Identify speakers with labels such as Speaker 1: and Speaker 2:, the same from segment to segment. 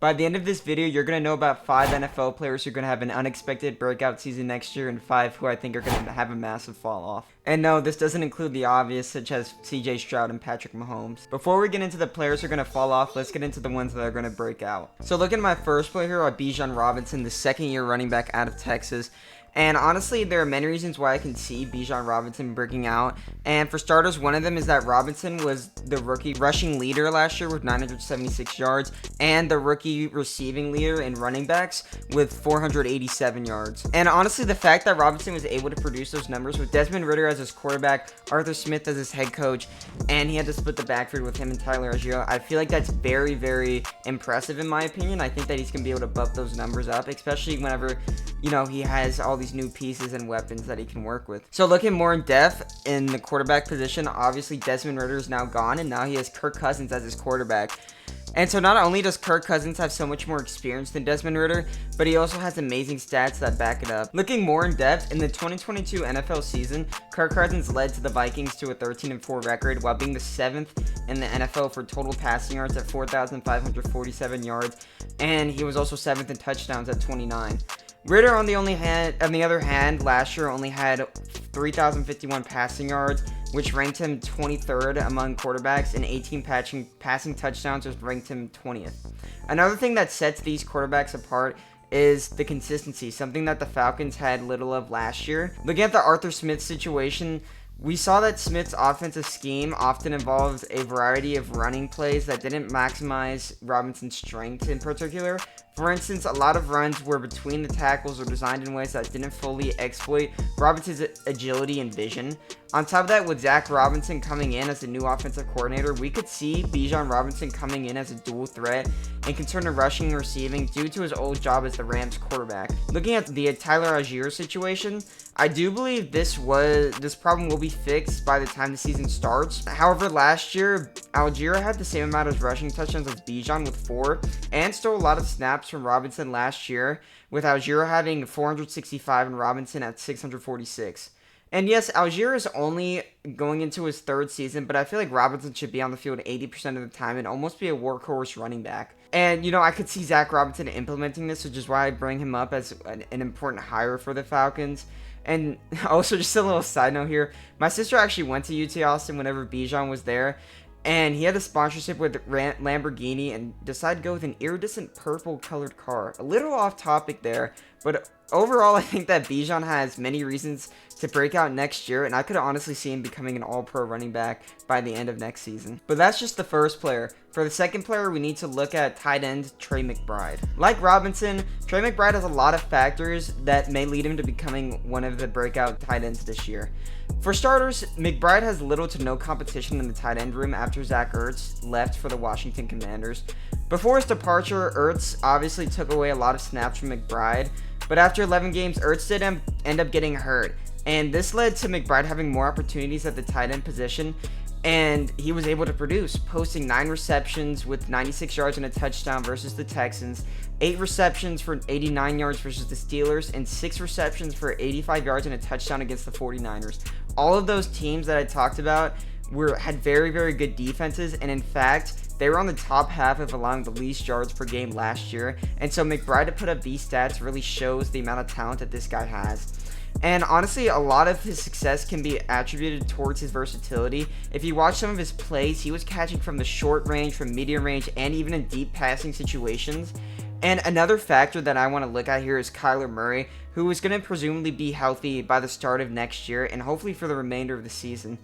Speaker 1: By the end of this video, you're going to know about 5 NFL players who are going to have an unexpected breakout season next year and 5 who I think are going to have a massive fall off. And no, this doesn't include the obvious such as CJ Stroud and Patrick Mahomes. Before we get into the players who are going to fall off, let's get into the ones that are going to break out. So looking at my first player here, Benjon Robinson, the second-year running back out of Texas. And honestly, there are many reasons why I can see Benjon Robinson breaking out. And for starters, one of them is that Robinson was the rookie rushing leader last year with 976 yards and the rookie receiving leader in running backs with 487 yards. And honestly, the fact that Robinson was able to produce those numbers with Desmond Ridder as his quarterback, Arthur Smith as his head coach, and he had to split the backfield with him and Tyler Algier, I feel like that's very, very impressive in my opinion. I think that he's going to be able to bump those numbers up, especially whenever, you know, he has all these new pieces and weapons that he can work with. So looking more in depth in the quarterback position, obviously Desmond Ridder is now gone and now he has Kirk Cousins as his quarterback. And so not only does Kirk Cousins have so much more experience than Desmond Ridder, but he also has amazing stats that back it up. Looking more in depth, in the 2022 NFL season, Kirk Cousins led to the Vikings to a 13-4 record while being the 7th in the NFL for total passing yards at 4,547 yards, and he was also 7th in touchdowns at 29. Ridder, on the other hand, last year only had 3,051 passing yards, which ranked him 23rd among quarterbacks, and 18 passing touchdowns, which ranked him 20th. Another thing that sets these quarterbacks apart is the consistency, something that the Falcons had little of last year. Looking at the Arthur Smith situation, we saw that Smith's offensive scheme often involved a variety of running plays that didn't maximize Robinson's strength in particular. For instance, a lot of runs were between the tackles or designed in ways that didn't fully exploit Robinson's agility and vision. On top of that, with Zach Robinson coming in as the new offensive coordinator, we could see Benjon Robinson coming in as a dual threat and concerned in rushing and receiving due to his old job as the Rams quarterback. Looking at the Tyler Algier situation, I do believe this problem will be fixed by the time the season starts. However, last year, Algier had the same amount of rushing touchdowns as Benjon with 4, and stole a lot of snaps from Robinson last year, with Algier having 465 and Robinson at 646. And yes, Algier is only going into his 3rd season, but I feel like Robinson should be on the field 80% of the time and almost be a workhorse running back. And, you know, I could see Zach Robinson implementing this, which is why I bring him up as an important hire for the Falcons. And also, just a little side note here, my sister actually went to UT Austin whenever Benjon was there, and he had a sponsorship with Lamborghini and decided to go with an iridescent purple colored car. A little off topic there, but overall, I think that Benjon has many reasons to break out next year, and I could honestly see him becoming an all-pro running back by the end of next season. But that's just the first player. For the second player, we need to look at tight end Trey McBride. Like Robinson, Trey McBride has a lot of factors that may lead him to becoming one of the breakout tight ends this year. For starters, McBride has little to no competition in the tight end room after Zach Ertz left for the Washington Commanders. Before his departure, Ertz obviously took away a lot of snaps from McBride, but after 11 games, Ertz did end up getting hurt. And this led to McBride having more opportunities at the tight end position, and he was able to produce, posting 9 receptions with 96 yards and a touchdown versus the Texans, 8 receptions for 89 yards versus the Steelers, and 6 receptions for 85 yards and a touchdown against the 49ers. All of those teams that I talked about had very, very good defenses, and in fact, they were on the top half of allowing the least yards per game last year, and so McBride to put up these stats really shows the amount of talent that this guy has. And honestly, a lot of his success can be attributed towards his versatility. If you watch some of his plays, he was catching from the short range, from medium range, and even in deep passing situations. And another factor that I want to look at here is Kyler Murray, who is going to presumably be healthy by the start of next year and hopefully for the remainder of the season.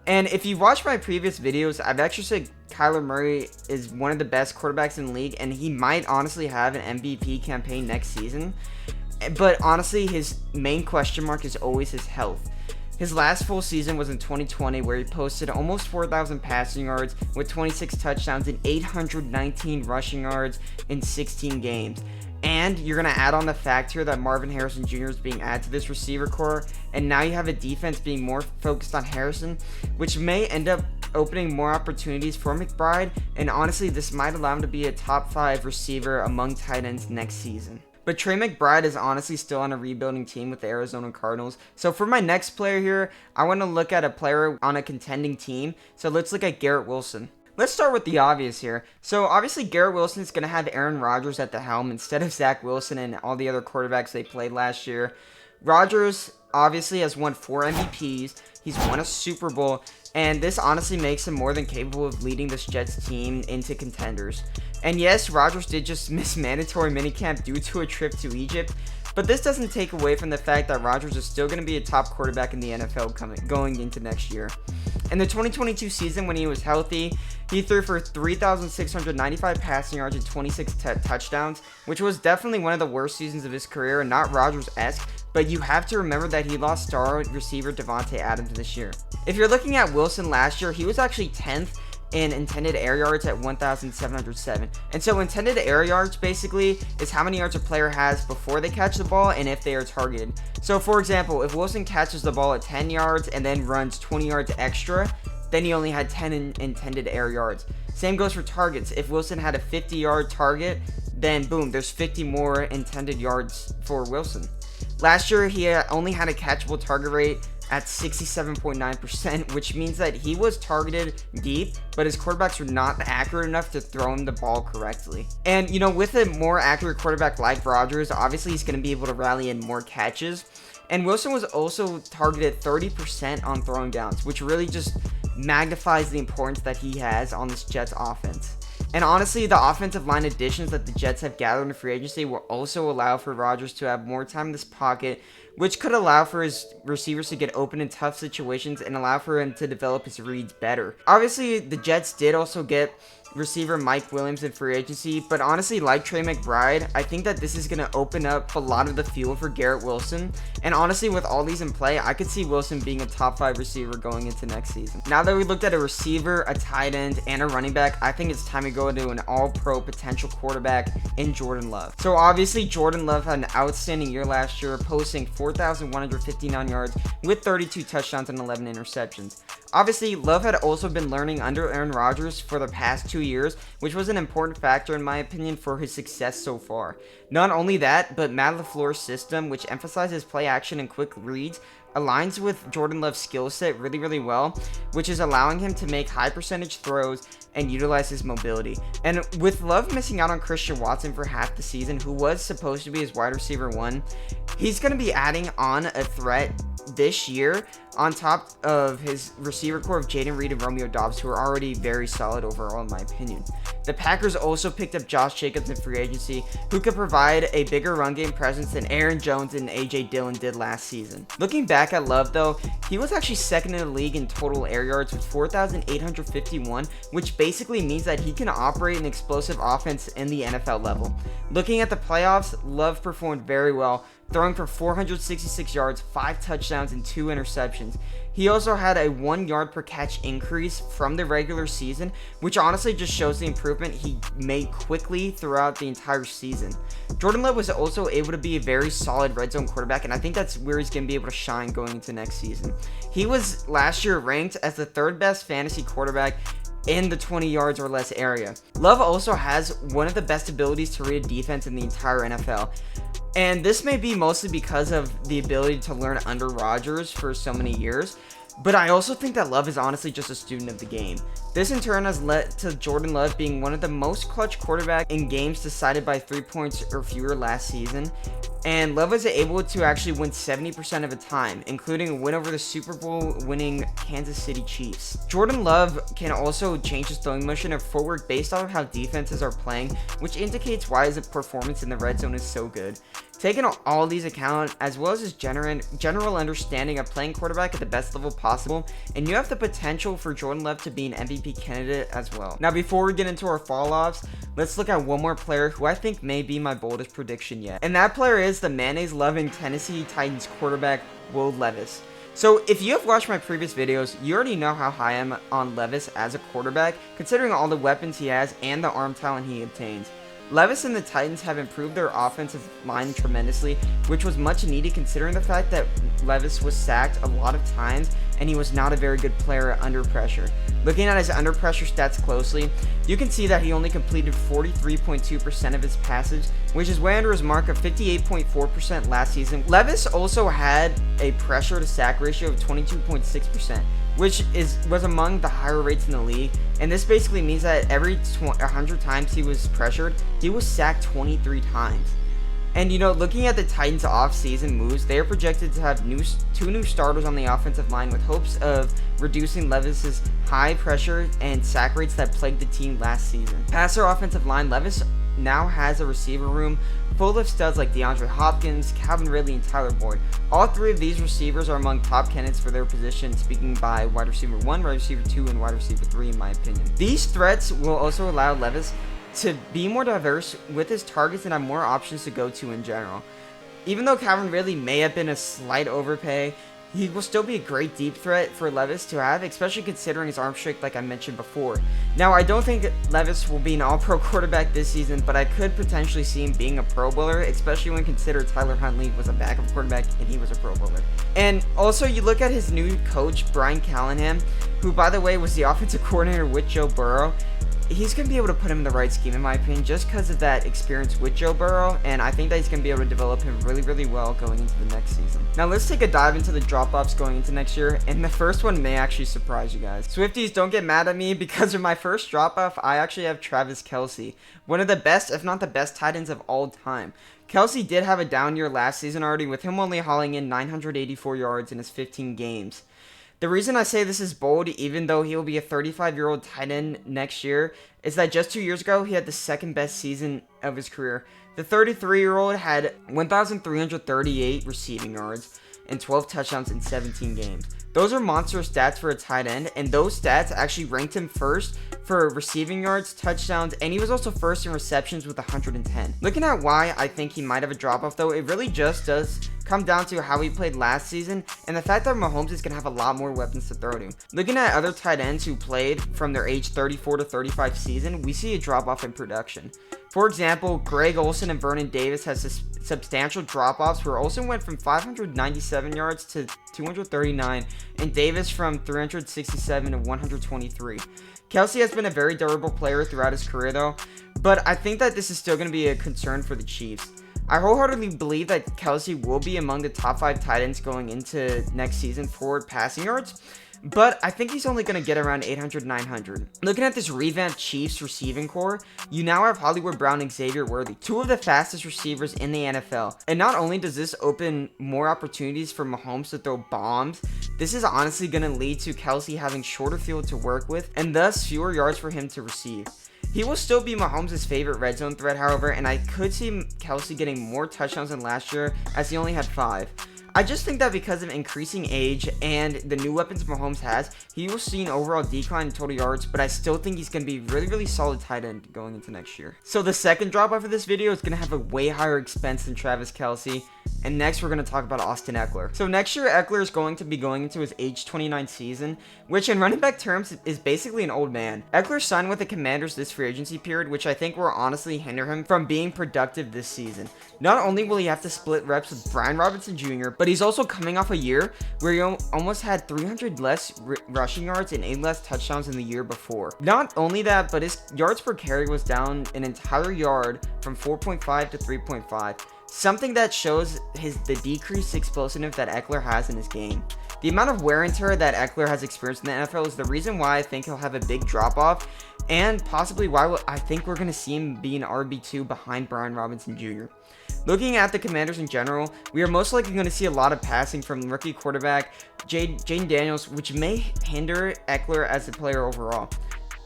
Speaker 1: And if you've watched my previous videos, I've actually said Kyler Murray is one of the best quarterbacks in the league, and he might honestly have an MVP campaign next season. But honestly, his main question mark is always his health. His last full season was in 2020, where he posted almost 4,000 passing yards with 26 touchdowns and 819 rushing yards in 16 games. And you're going to add on the fact here that Marvin Harrison Jr. is being added to this receiver core, and now you have a defense being more focused on Harrison, which may end up opening more opportunities for McBride, and honestly, this might allow him to be a top 5 receiver among tight ends next season. But Trey McBride is honestly still on a rebuilding team with the Arizona Cardinals. So for my next player here, I want to look at a player on a contending team. So let's look at Garrett Wilson. Let's start with the obvious here. So obviously Garrett Wilson is going to have Aaron Rodgers at the helm instead of Zach Wilson and all the other quarterbacks they played last year. Rodgers obviously has won 4 MVPs. He's won a Super Bowl, and this honestly makes him more than capable of leading this Jets team into contenders. And yes, Rodgers did just miss mandatory minicamp due to a trip to Egypt, but this doesn't take away from the fact that Rodgers is still going to be a top quarterback in the NFL going into next year. In the 2022 season, when he was healthy, he threw for 3,695 passing yards and 26 touchdowns, which was definitely one of the worst seasons of his career and not Rodgers-esque, but you have to remember that he lost star receiver Devontae Adams this year. If you're looking at Wilson last year, he was actually 10th in intended air yards at 1,707. And so intended air yards basically is how many yards a player has before they catch the ball and if they are targeted. So for example, if Wilson catches the ball at 10 yards and then runs 20 yards extra, then he only had 10 intended air yards. Same goes for targets. If Wilson had a 50-yard target, then boom, there's 50 more intended yards for Wilson. Last year, he only had a catchable target rate at 67.9%, which means that he was targeted deep, but his quarterbacks were not accurate enough to throw him the ball correctly. And, with a more accurate quarterback like Rodgers, obviously he's going to be able to rally in more catches. And Wilson was also targeted 30% on throwing downs, which really just magnifies the importance that he has on this Jets offense. And honestly, the offensive line additions that the Jets have gathered in free agency will also allow for Rodgers to have more time in this pocket, which could allow for his receivers to get open in tough situations and allow for him to develop his reads better. Obviously, the Jets did also get receiver Mike Williams in free agency, but honestly, like Trey McBride, I think that this is going to open up a lot of the field for Garrett Wilson. And honestly, with all these in play, I could see Wilson being a top 5 receiver going into next season. Now that we looked at a receiver, a tight end, and a running back, I think it's time to go into an all-pro potential quarterback in Jordan Love. So obviously, Jordan Love had an outstanding year last year, posting 4,159 yards with 32 touchdowns and 11 interceptions. Obviously, Love had also been learning under Aaron Rodgers for the past 2 years, which was an important factor in my opinion for his success so far. Not only that, but Matt LaFleur's system, which emphasizes play action and quick reads, aligns with Jordan Love's skill set really well, which is allowing him to make high percentage throws and utilize his mobility. And with Love missing out on Christian Watson for half the season, who was supposed to be his wide receiver 1, he's going to be adding on a threat this year on top of his receiver core of Jaden Reed and Romeo Doubs, who are already very solid overall in my opinion. The Packers also picked up Josh Jacobs in free agency, who could provide a bigger run game presence than Aaron Jones and AJ Dillon did last season. Looking back at Love though, he was actually second in the league in total air yards with 4,851, which basically means that he can operate an explosive offense in the NFL level. Looking at the playoffs, Love performed very well, throwing for 466 yards, 5 touchdowns, and 2 interceptions. He also had a 1 yard per catch increase from the regular season, which honestly just shows the improvement he made quickly throughout the entire season. Jordan Love was also able to be a very solid red zone quarterback, and I think that's where he's going to be able to shine going into next season. He was last year ranked as the 3rd best fantasy quarterback in the 20 yards or less area. Love also has one of the best abilities to read a defense in the entire NFL. And this may be mostly because of the ability to learn under Rodgers for so many years, but I also think that Love is honestly just a student of the game. This in turn has led to Jordan Love being one of the most clutch quarterbacks in games decided by 3 points or fewer last season. And Love was able to actually win 70% of the time, including a win over the Super Bowl winning Kansas City Chiefs. Jordan Love can also change his throwing motion and footwork based off of how defenses are playing, which indicates why his performance in the red zone is so good. Taking all these account, as well as his general understanding of playing quarterback at the best level possible, and you have the potential for Jordan Love to be an MVP candidate as well. Now, before we get into our fall-offs, let's look at one more player who I think may be my boldest prediction yet. And that player is the mayonnaise-loving Tennessee Titans quarterback, Will Levis. So if you have watched my previous videos, you already know how high I am on Levis as a quarterback, considering all the weapons he has and the arm talent he obtains. Levis and the Titans have improved their offensive line tremendously, which was much needed considering the fact that Levis was sacked a lot of times and he was not a very good player under pressure. Looking at his under pressure stats closely, you can see that he only completed 43.2% of his passes, which is way under his mark of 58.4% last season. Levis also had a pressure to sack ratio of 22.6%, which was among the higher rates in the league. And this basically means that every 100 times he was pressured, he was sacked 23 times. And looking at the Titans' off-season moves, they are projected to have two new starters on the offensive line with hopes of reducing Levis's high pressure and sack rates that plagued the team last season. Past their offensive line, Levis now has a receiver room full of studs like DeAndre Hopkins, Calvin Ridley, and Tyler Boyd. All three of these receivers are among top candidates for their position, speaking by wide receiver 1, wide receiver 2, and wide receiver 3 in my opinion. These threats will also allow Levis to be more diverse with his targets and have more options to go to in general. Even though Calvin Ridley may have been a slight overpay, he will still be a great deep threat for Levis to have, especially considering his arm strength like I mentioned before. Now, I don't think Levis will be an all-pro quarterback this season, but I could potentially see him being a Pro Bowler, especially when considered Tyler Huntley was a backup quarterback and he was a Pro Bowler. And also, you look at his new coach, Brian Callahan, who, by the way, was the offensive coordinator with Joe Burrow. He's going to be able to put him in the right scheme, in my opinion, just because of that experience with Joe Burrow, and I think that he's going to be able to develop him really, really well going into the next season. Now, let's take a dive into the drop-offs going into next year, and the first one may actually surprise you guys. Swifties, don't get mad at me, because of my first drop-off, I actually have Travis Kelce, one of the best, if not the best, tight ends of all time. Kelce did have a down year last season already, with him only hauling in 984 yards in his 15 games. The reason I say this is bold, even though he will be a 35-year-old tight end next year, is that just 2 years ago, he had the second best season of his career. The 33-year-old had 1,338 receiving yards and 12 touchdowns in 17 games. Those are monster stats for a tight end, and those stats actually ranked him first for receiving yards, touchdowns, and he was also first in receptions with 110. Looking at why I think he might have a drop-off, though, it really just does come down to how he played last season and the fact that Mahomes is going to have a lot more weapons to throw to. Looking at other tight ends who played from their age 34 to 35 season, we see a drop-off in production. For example, Greg Olsen and Vernon Davis has substantial drop-offs, where Olsen went from 597 yards to 239, and Davis from 367 to 123. Kelce has been a very durable player throughout his career, though, but I think that this is still going to be a concern for the Chiefs. I wholeheartedly believe that Kelce will be among the top 5 tight ends going into next season for passing yards, but I think he's only going to get around 800, 900. Looking at this revamped Chiefs receiving core, you now have Hollywood Brown and Xavier Worthy, two of the fastest receivers in the NFL. And not only does this open more opportunities for Mahomes to throw bombs, this is honestly going to lead to Kelce having shorter field to work with and thus fewer yards for him to receive. He will still be Mahomes' favorite red zone threat, however, and I could see Kelce getting more touchdowns than last year, as he only had 5. I just think that because of increasing age and the new weapons Mahomes has, he will see an overall decline in total yards, but I still think he's going to be really, really solid tight end going into next year. So the second drop-off of this video is going to have a way higher expense than Travis Kelce. And next, we're going to talk about Austin Ekeler. So next year, Ekeler is going to be going into his age 29 season, which in running back terms is basically an old man. Ekeler signed with the Commanders this free agency period, which I think will honestly hinder him from being productive this season. Not only will he have to split reps with Brian Robinson Jr., but he's also coming off a year where he almost had 300 less rushing yards and 8 less touchdowns than the year before. Not only that, but his yards per carry was down an entire yard from 4.5 to 3.5. Something that shows the decreased explosiveness that Ekeler has in his game. The amount of wear and tear that Ekeler has experienced in the NFL is the reason why I think he'll have a big drop-off, and possibly why I think we're going to see him be an RB2 behind Brian Robinson Jr. Looking at the Commanders in general, we are most likely going to see a lot of passing from rookie quarterback Jaden Daniels, which may hinder Ekeler as a player overall.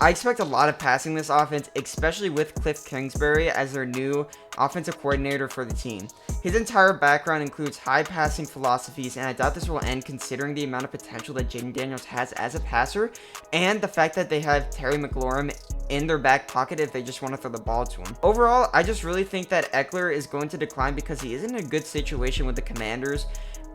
Speaker 1: I expect a lot of passing this offense, especially with Cliff Kingsbury as their new offensive coordinator for the team. His entire background includes high passing philosophies, and I doubt this will end considering the amount of potential that Jaden Daniels has as a passer, and the fact that they have Terry McLaurin in their back pocket if they just want to throw the ball to him. Overall, I just really think that Ekeler is going to decline because he isn't in a good situation with the Commanders,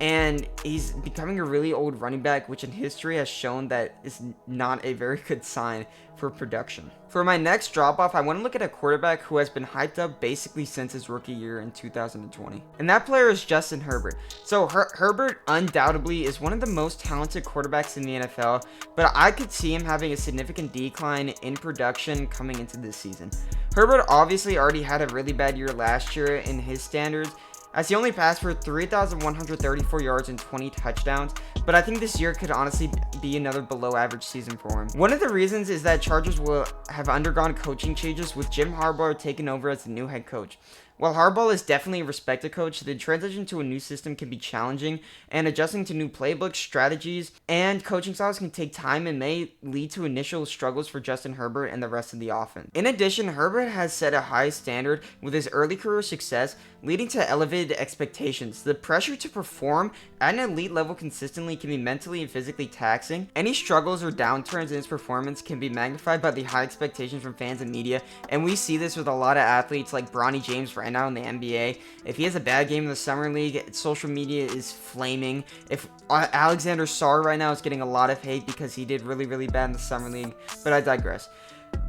Speaker 1: and he's becoming a really old running back, which in history has shown that is not a very good sign for production. For my next drop-off, I want to look at a quarterback who has been hyped up basically since his rookie year in 2020. And that player is Justin Herbert. So Herbert undoubtedly is one of the most talented quarterbacks in the NFL, but I could see him having a significant decline in production coming into this season. Herbert obviously already had a really bad year last year in his standards, as he only passed for 3,134 yards and 20 touchdowns, but I think this year could honestly be another below average season for him. One of the reasons is that Chargers will have undergone coaching changes with Jim Harbaugh taking over as the new head coach. While Harbaugh is definitely a respected coach, the transition to a new system can be challenging, and adjusting to new playbooks, strategies, and coaching styles can take time and may lead to initial struggles for Justin Herbert and the rest of the offense. In addition, Herbert has set a high standard with his early career success, leading to elevated expectations. The pressure to perform at an elite level consistently can be mentally and physically taxing. Any struggles or downturns in his performance can be magnified by the high expectations from fans and media, and we see this with a lot of athletes like Bronny James right now in the NBA. If he has a bad game in the summer league, social media is flaming. If Alexander Sarr right now is getting a lot of hate because he did really bad in the summer league, but I digress.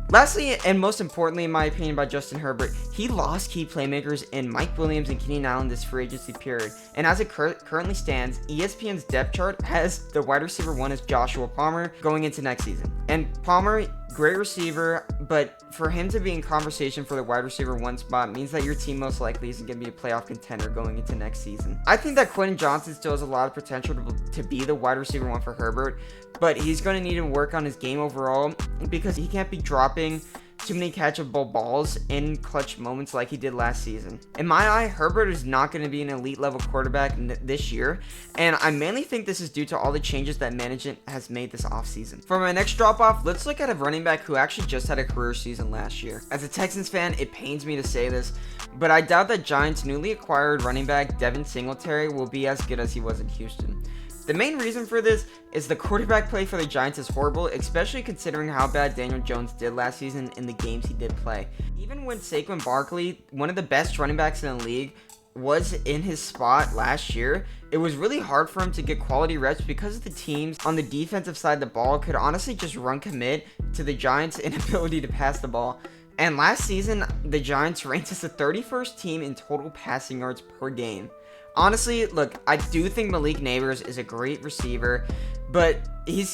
Speaker 1: Lastly, and most importantly in my opinion by Justin Herbert, he lost key playmakers in Mike Williams and Keenan Allen this free agency period. And as it currently stands, ESPN's depth chart has the wide receiver 1 as Joshua Palmer going into next season. And Palmer, great receiver, but for him to be in conversation for the wide receiver 1 spot means that your team most likely isn't going to be a playoff contender going into next season. I think that Quentin Johnson still has a lot of potential to be the wide receiver 1 for Herbert, but he's going to need to work on his game overall because he can't be dropping too many catchable balls in clutch moments like he did last season. In my eye, Herbert is not going to be an elite level quarterback this year, and I mainly think this is due to all the changes that management has made this offseason. For my next drop off, let's look at a running back who actually just had a career season last year. As a Texans fan, it pains me to say this, but I doubt that Giants' newly acquired running back Devin Singletary will be as good as he was in Houston. The main reason for this is the quarterback play for the Giants is horrible, especially considering how bad Daniel Jones did last season in the games he did play. Even when Saquon Barkley, one of the best running backs in the league, was in his spot last year, it was really hard for him to get quality reps because the teams on the defensive side of the ball could honestly just run commit to the Giants' inability to pass the ball. And last season, the Giants ranked as the 31st team in total passing yards per game. Honestly, look, I do think Malik Neighbors is a great receiver, but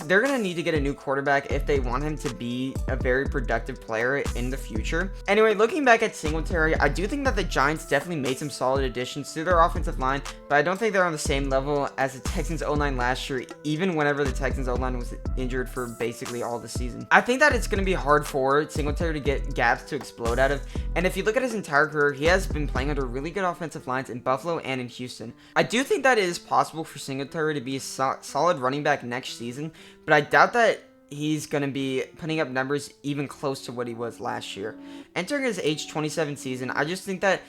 Speaker 1: they're going to need to get a new quarterback if they want him to be a very productive player in the future. Anyway, looking back at Singletary, I do think that the Giants definitely made some solid additions to their offensive line, but I don't think they're on the same level as the Texans O-line last year, even whenever the Texans O-line was injured for basically all the season. I think that it's going to be hard for Singletary to get gaps to explode out of, and if you look at his entire career, he has been playing under really good offensive lines in Buffalo and in Houston. I do think that it is possible for Singletary to be a solid running back next season, but I doubt that he's going to be putting up numbers even close to what he was last year. Entering his age 27 season, I just think that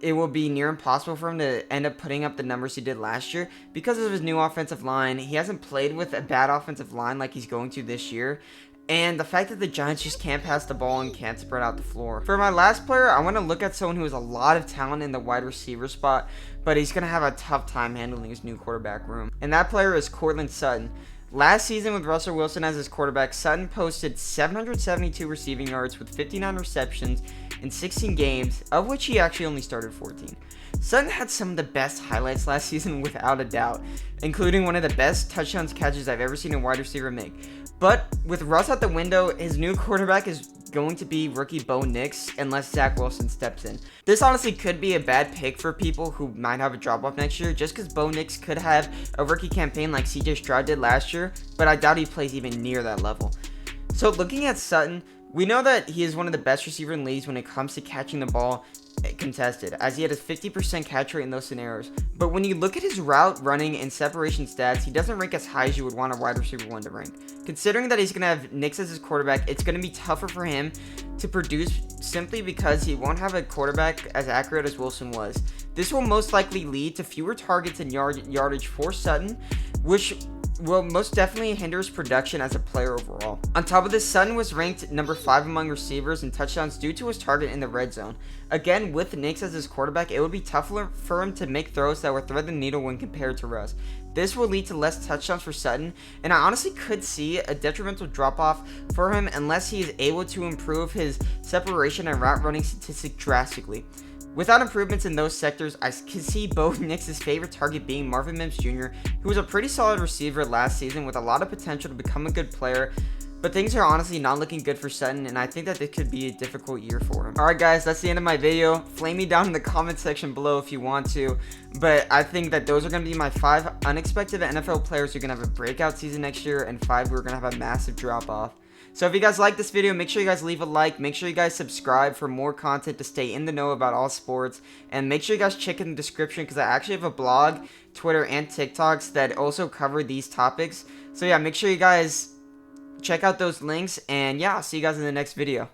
Speaker 1: it will be near impossible for him to end up putting up the numbers he did last year because of his new offensive line. He hasn't played with a bad offensive line like he's going to this year, and the fact that the Giants just can't pass the ball and can't spread out the floor. For my last player, I want to look at someone who has a lot of talent in the wide receiver spot, but he's going to have a tough time handling his new quarterback room. And that player is Courtland Sutton. Last season with Russell Wilson as his quarterback, Sutton posted 772 receiving yards with 59 receptions in 16 games, of which he actually only started 14. Sutton had some of the best highlights last season without a doubt, including one of the best touchdowns catches I've ever seen a wide receiver make. But with Russ out the window, his new quarterback is going to be rookie Bo Nix unless Zach Wilson steps in. This honestly could be a bad pick for people who might have a drop-off next year, just because Bo Nix could have a rookie campaign like CJ Stroud did last year, but I doubt he plays even near that level. So looking at Sutton, we know that he is one of the best receivers in leagues when it comes to catching the ball contested, as he had a 50% catch rate in those scenarios. But when you look at his route running and separation stats, he doesn't rank as high as you would want a wide receiver 1 to rank. Considering that he's going to have Nix as his quarterback, it's going to be tougher for him to produce simply because he won't have a quarterback as accurate as Wilson was. This will most likely lead to fewer targets and yardage for Sutton, which will most definitely hinder his production as a player overall. On top of this, Sutton was ranked number 5 among receivers in touchdowns due to his target in the red zone. Again, with Nix as his quarterback, it would be tougher for him to make throws that would thread the needle when compared to Russ. This will lead to less touchdowns for Sutton, and I honestly could see a detrimental drop-off for him unless he is able to improve his separation and route running statistic drastically. Without improvements in those sectors, I can see Bo Nix's favorite target being Marvin Mims Jr., who was a pretty solid receiver last season with a lot of potential to become a good player, But things are honestly not looking good for Sutton, and I think that it could be a difficult year for him. Alright guys, that's the end of my video. Flame me down in the comment section below if you want to. But I think that those are going to be my 5 unexpected NFL players who are going to have a breakout season next year, and 5 who are going to have a massive drop off. So if you guys like this video, make sure you guys leave a like, make sure you guys subscribe for more content to stay in the know about all sports, and make sure you guys check in the description because I actually have a blog, Twitter, and TikToks that also cover these topics. So yeah, make sure you guys check out those links, and yeah, I'll see you guys in the next video.